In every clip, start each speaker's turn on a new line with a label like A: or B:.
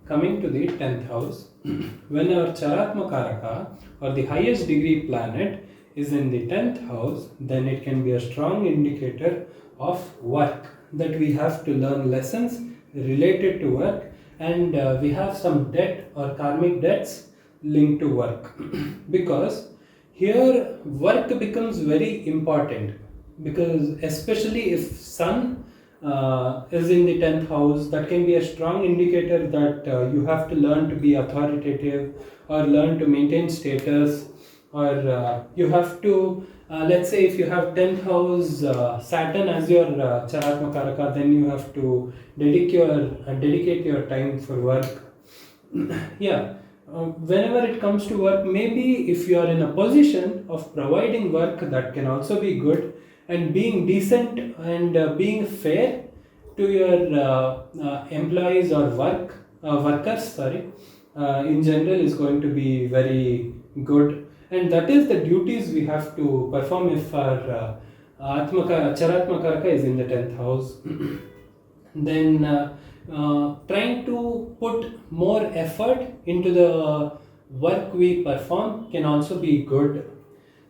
A: coming to the 10th house, when our Chara Atmakaraka or the highest degree planet is in the 10th house, then it can be a strong indicator of work, that we have to learn lessons related to work, and we have some debt or karmic debts linked to work. Because here work becomes very important, because especially if sun is in the 10th house, that can be a strong indicator that you have to learn to be authoritative or learn to maintain status, or you have to let's say if you have 10th house Saturn as your Chara Atmakaraka, then you have to dedicate your time for work. Yeah, whenever it comes to work, maybe if you are in a position of providing work, that can also be good, and being decent and being fair to your employees or workers, in general, is going to be very good, and that is the duties we have to perform if our Chara Atmakaraka is in the 10th house. Then trying to put more effort into the work we perform can also be good.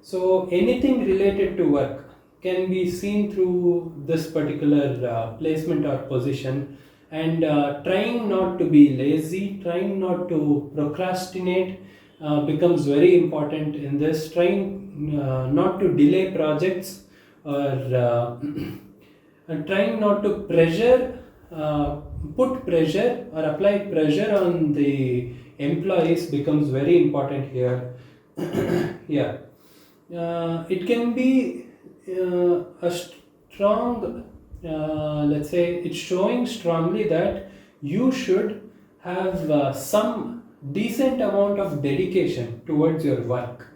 A: So anything related to work can be seen through this particular placement or position, and trying not to be lazy, trying not to procrastinate becomes very important in this. Trying not to delay projects, or and trying not to put pressure or apply pressure on the employees becomes very important here. Yeah, it can be a strong, let's say it's showing strongly that you should have some decent amount of dedication towards your work,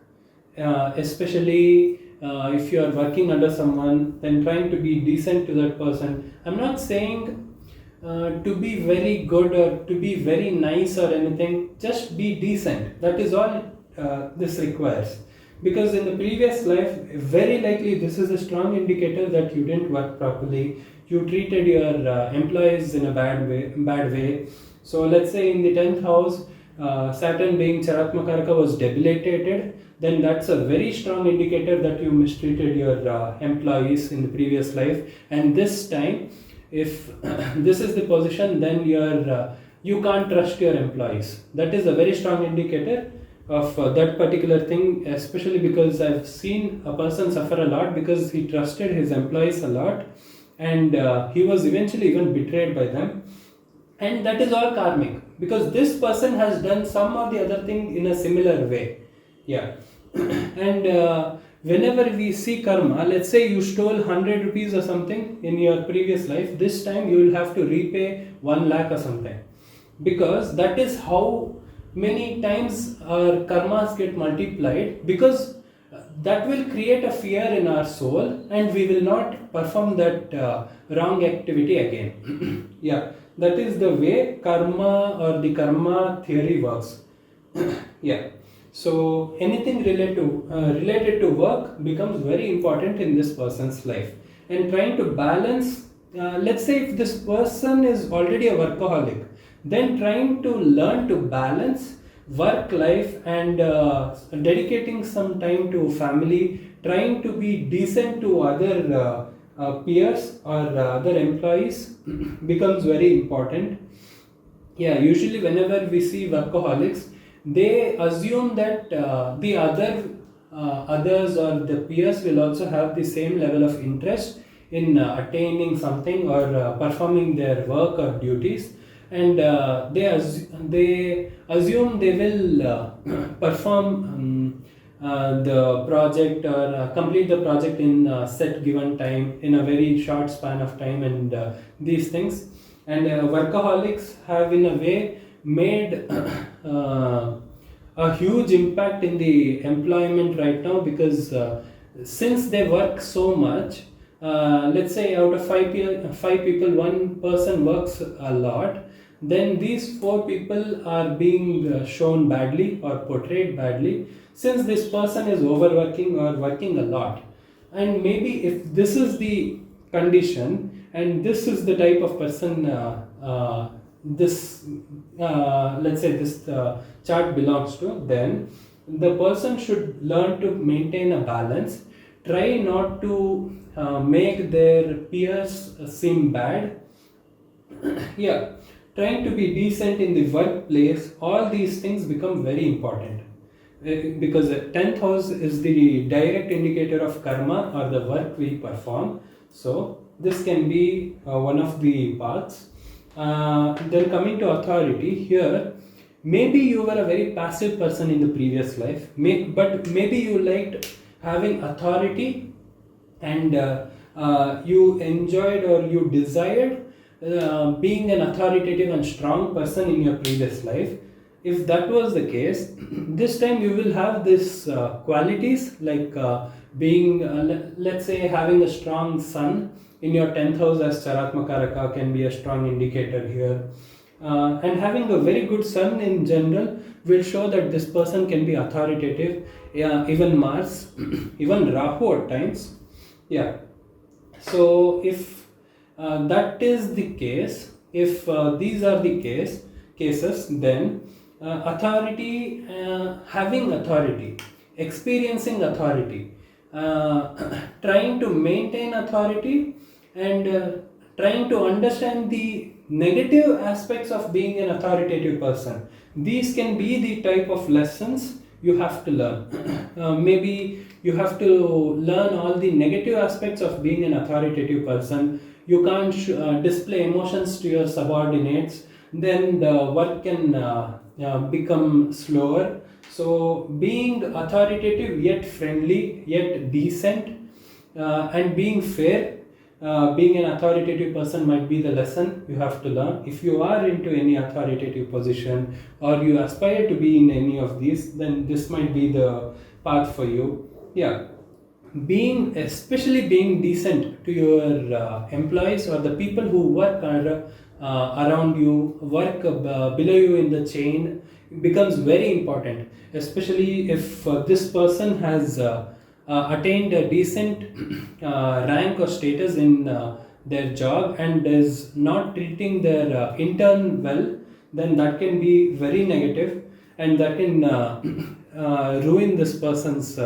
A: especially if you are working under someone, then trying to be decent to that person. I'm not saying to be very good or to be very nice or anything, just be decent. That is all this requires. Because in the previous life, very likely this is a strong indicator that you didn't work properly, you treated your employees in a bad way. So let's say in the 10th house, Saturn being Chara Atmakaraka was debilitated, then that's a very strong indicator that you mistreated your employees in the previous life. And this time, if this is the position, then you can't trust your employees. That is a very strong indicator of that particular thing, especially because I've seen a person suffer a lot because he trusted his employees a lot, and he was eventually even betrayed by them. And that is all karmic, because this person has done some or the other thing in a similar way. Yeah. And whenever we see karma, let's say you stole 100 rupees or something in your previous life, this time you will have to repay 1 lakh or something, because that is how many times our karmas get multiplied, because that will create a fear in our soul and we will not perform that wrong activity again. Yeah, that is the way karma or the karma theory works. Yeah, so anything related to work becomes very important in this person's life, and trying to balance, let's say if this person is already a workaholic, then trying to learn to balance work life and dedicating some time to family, trying to be decent to other peers or other employees becomes very important. Yeah, usually whenever we see workaholics, they assume that the others or the peers will also have the same level of interest in attaining something or performing their work or duties, and they assume they will perform the project or complete the project in set given time, in a very short span of time, and these things. And workaholics have in a way made a huge impact in the employment right now, because since they work so much, let's say out of five people, one person works a lot, then these 4 people are being shown badly or portrayed badly, since this person is overworking or working a lot. And maybe if this is the condition and this is the type of person this let's say this chart belongs to, then the person should learn to maintain a balance, try not to make their peers seem bad. Yeah, trying to be decent in the workplace, all these things become very important. Because the 10th house is the direct indicator of karma or the work we perform. So this can be one of the paths. Then coming to authority, here maybe you were a very passive person in the previous life, but maybe you liked having authority, and you enjoyed or you desired being an authoritative and strong person in your previous life. If that was the case, this time you will have this qualities like being let's say having a strong sun in your 10th house, as Chara Atmakaraka can be a strong indicator here. And having a very good sun in general will show that this person can be authoritative. Even Mars, even Rahu at times. Yeah. So if that is the case, if these are the cases, then authority, having authority, experiencing authority, trying to maintain authority, and trying to understand the negative aspects of being an authoritative person. These can be the type of lessons you have to learn. Maybe you have to learn all the negative aspects of being an authoritative person. You can't display emotions to your subordinates, then the work can become slower. So being authoritative yet friendly yet decent, and being fair, being an authoritative person might be the lesson you have to learn. If you are into any authoritative position or you aspire to be in any of these, then this might be the path for you. Yeah, especially being decent to your employees or the people who work around you, work below you in the chain, becomes very important, especially if this person has attained a decent rank or status in their job and is not treating their intern well, then that can be very negative, and that can ruin this person's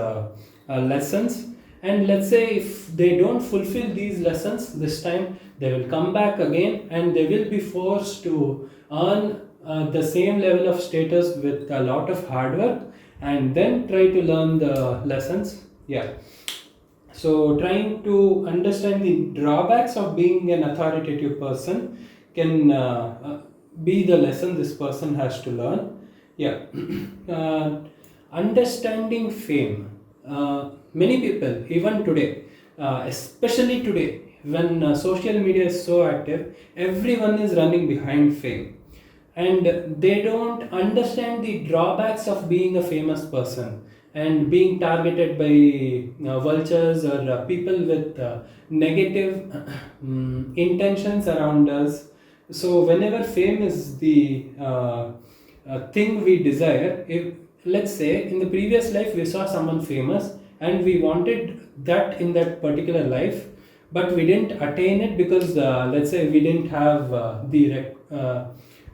A: lessons. And let's say if they don't fulfill these lessons this time, they will come back again and they will be forced to earn the same level of status with a lot of hard work, and then try to learn the lessons. Yeah. So trying to understand the drawbacks of being an authoritative person can be the lesson this person has to learn. Yeah. Understanding fame. Many people, even today, especially today, when social media is so active, everyone is running behind fame, and they don't understand the drawbacks of being a famous person and being targeted by vultures or people with negative intentions around us. So whenever fame is the thing we desire, if let's say in the previous life we saw someone famous and we wanted that in that particular life, but we didn't attain it because let's say we didn't have the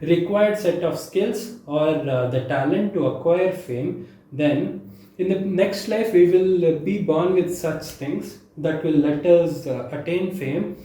A: required set of skills or the talent to acquire fame, then in the next life we will be born with such things that will let us attain fame.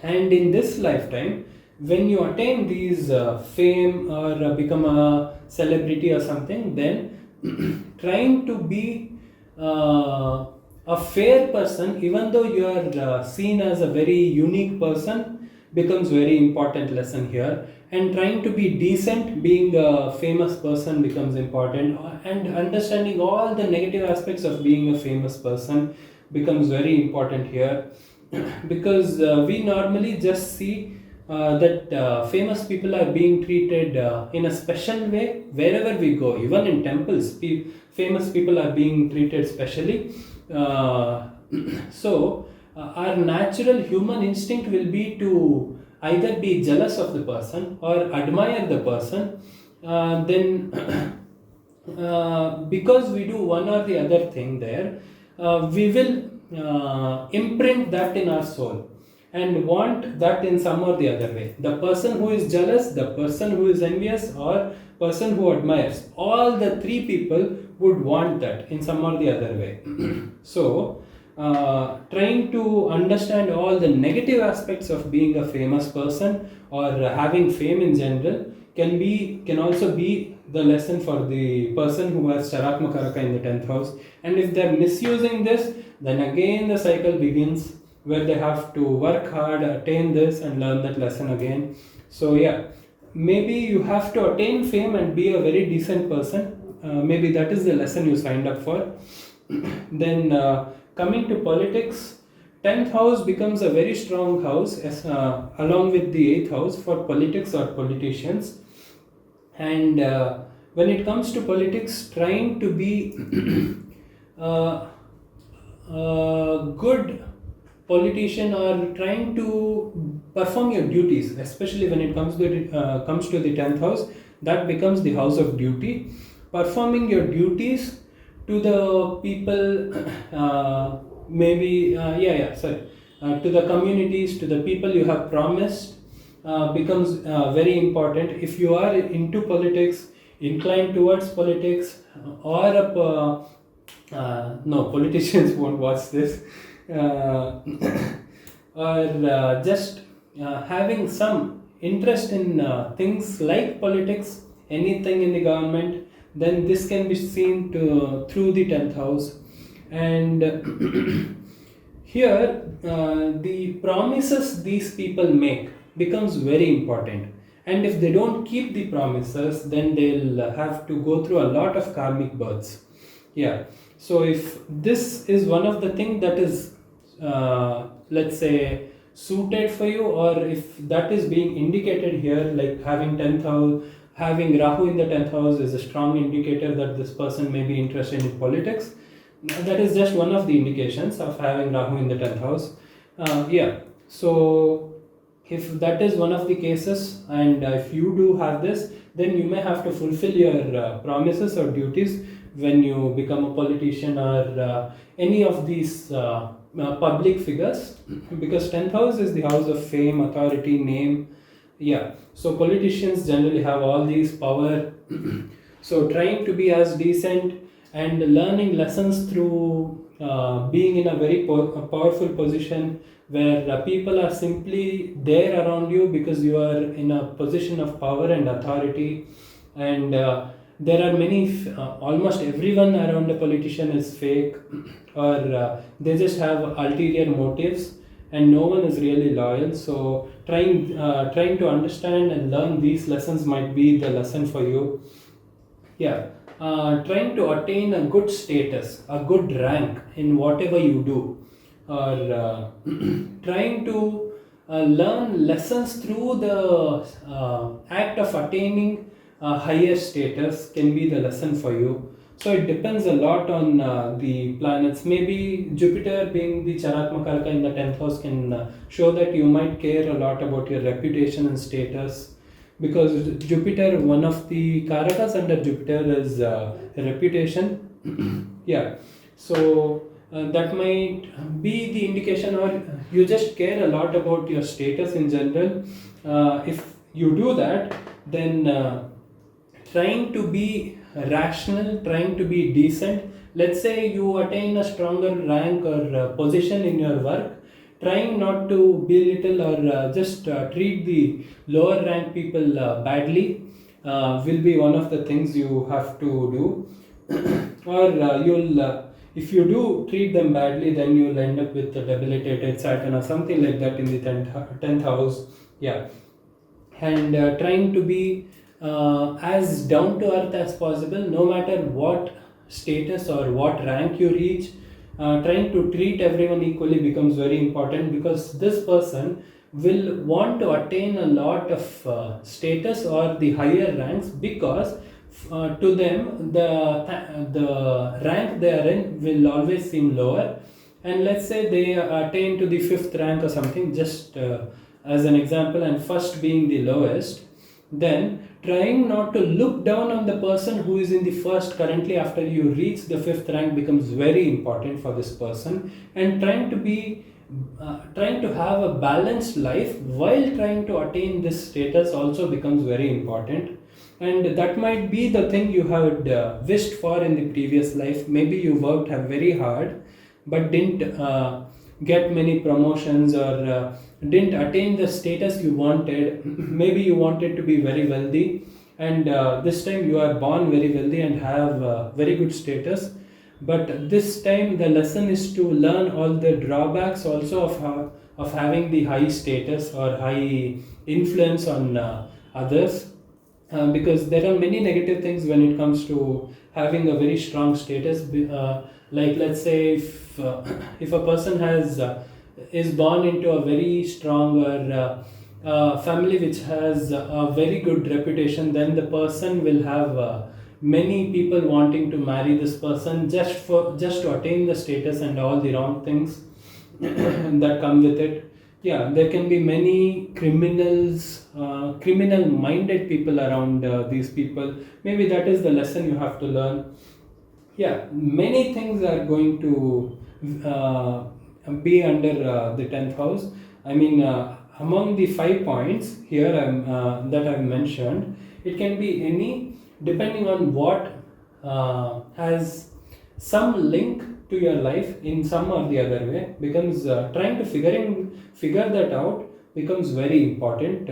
A: And in this lifetime, when you attain these fame or become a celebrity or something, then trying to be a fair person, even though you are seen as a very unique person, becomes very important lesson here. And trying to be decent, being a famous person, becomes important, and understanding all the negative aspects of being a famous person becomes very important here. Because we normally just see that famous people are being treated in a special way wherever we go. Even in temples, famous people are being treated specially. So our natural human instinct will be to either be jealous of the person or admire the person. Then because we do one or the other thing there, we will imprint that in our soul, and want that in some or the other way. The person who is jealous, the person who is envious, or person who admires, all the three people would want that in some or the other way. So trying to understand all the negative aspects of being a famous person or having fame in general can also be the lesson for the person who has Chara Atmakaraka in the 10th house. And if they're misusing this, then again the cycle begins where they have to work hard, attain this, and learn that lesson again. So yeah, maybe you have to attain fame and be a very decent person. Maybe that is the lesson you signed up for. Then coming to politics, 10th house becomes a very strong house along with the 8th house for politics or politicians. And when it comes to politics, trying to be good politician or trying to perform your duties, especially when it comes to the 10th house, that becomes the house of duty. Performing your duties to the people, to the communities, to the people you have promised, becomes very important. If you are into politics, inclined towards politics, or no, politicians won't watch this, or just having some interest in things like politics, anything in the government, then this can be seen through the 10th house. And here the promises these people make becomes very important, and if they don't keep the promises, then they'll have to go through a lot of karmic births. Yeah, so if this is one of the things that is let's say suited for you, or if that is being indicated here, like having 10th house, having Rahu in the 10th house is a strong indicator that this person may be interested in politics. That is just one of the indications of having Rahu in the 10th house. So if that is one of the cases, and if you do have this, then you may have to fulfill your promises or duties when you become a politician or any of these public figures, because 10th house is the house of fame, authority, name. Yeah, so politicians generally have all these power. So trying to be as decent and learning lessons through being in a very powerful position where people are simply there around you because you are in a position of power and authority. And there are many, almost everyone around a politician is fake, or they just have ulterior motives, and no one is really loyal. So trying to understand and learn these lessons might be the lesson for you. Yeah, trying to attain a good status, a good rank in whatever you do, or trying to learn lessons through the act of attaining a higher status can be the lesson for you. So it depends a lot on the planets. Maybe Jupiter being the Chara Atmakaraka in the 10th house can show that you might care a lot about your reputation and status, because Jupiter, one of the Karakas under Jupiter is reputation. Yeah, so that might be the indication, or you just care a lot about your status in general. If you do that, then trying to be rational, trying to be decent. Let's say you attain a stronger rank or position in your work, trying not to belittle or just treat the lower rank people badly will be one of the things you have to do. Or if you do treat them badly, then you'll end up with a debilitated Saturn or something like that in the 10th house. Yeah, and trying to be as down to earth as possible, no matter what status or what rank you reach. Trying to treat everyone equally becomes very important, because this person will want to attain a lot of status or the higher ranks, because to them the rank they are in will always seem lower. And let's say they attain to the 5th rank or something, just as an example, and first being the lowest, then trying not to look down on the person who is in the first currently after you reach the 5th rank becomes very important for this person. And trying to be trying to have a balanced life while trying to attain this status also becomes very important. And that might be the thing you had wished for in the previous life. Maybe you worked very hard but didn't get many promotions, or didn't attain the status you wanted. Maybe you wanted to be very wealthy, and this time you are born very wealthy and have very good status. But this time the lesson is to learn all the drawbacks also of having the high status or high influence on others, because there are many negative things when it comes to having a very strong status. Like, let's say if a person has is born into a very strong or family which has a very good reputation, then the person will have many people wanting to marry this person just to attain the status and all the wrong things that come with it. Yeah, there can be many criminal minded people around these people. Maybe that is the lesson you have to learn. Yeah, many things are going to be under the 10th house. I mean, among the 5 points here that I've mentioned, it can be any, depending on what has some link to your life in some or the other way. Becomes trying to figure that out becomes very important.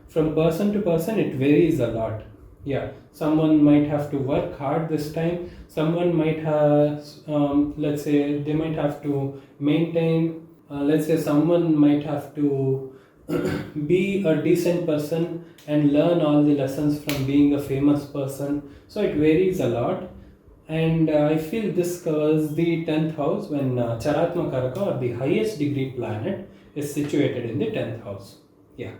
A: From person to person, it varies a lot. Yeah, someone might have to work hard this time. Someone might have, let's say, they might have to maintain. Let's say someone might have to be a decent person and learn all the lessons from being a famous person. So it varies a lot. And I feel this covers the 10th house when Chara Atmakaraka, or the highest degree planet, is situated in the 10th house. Yeah.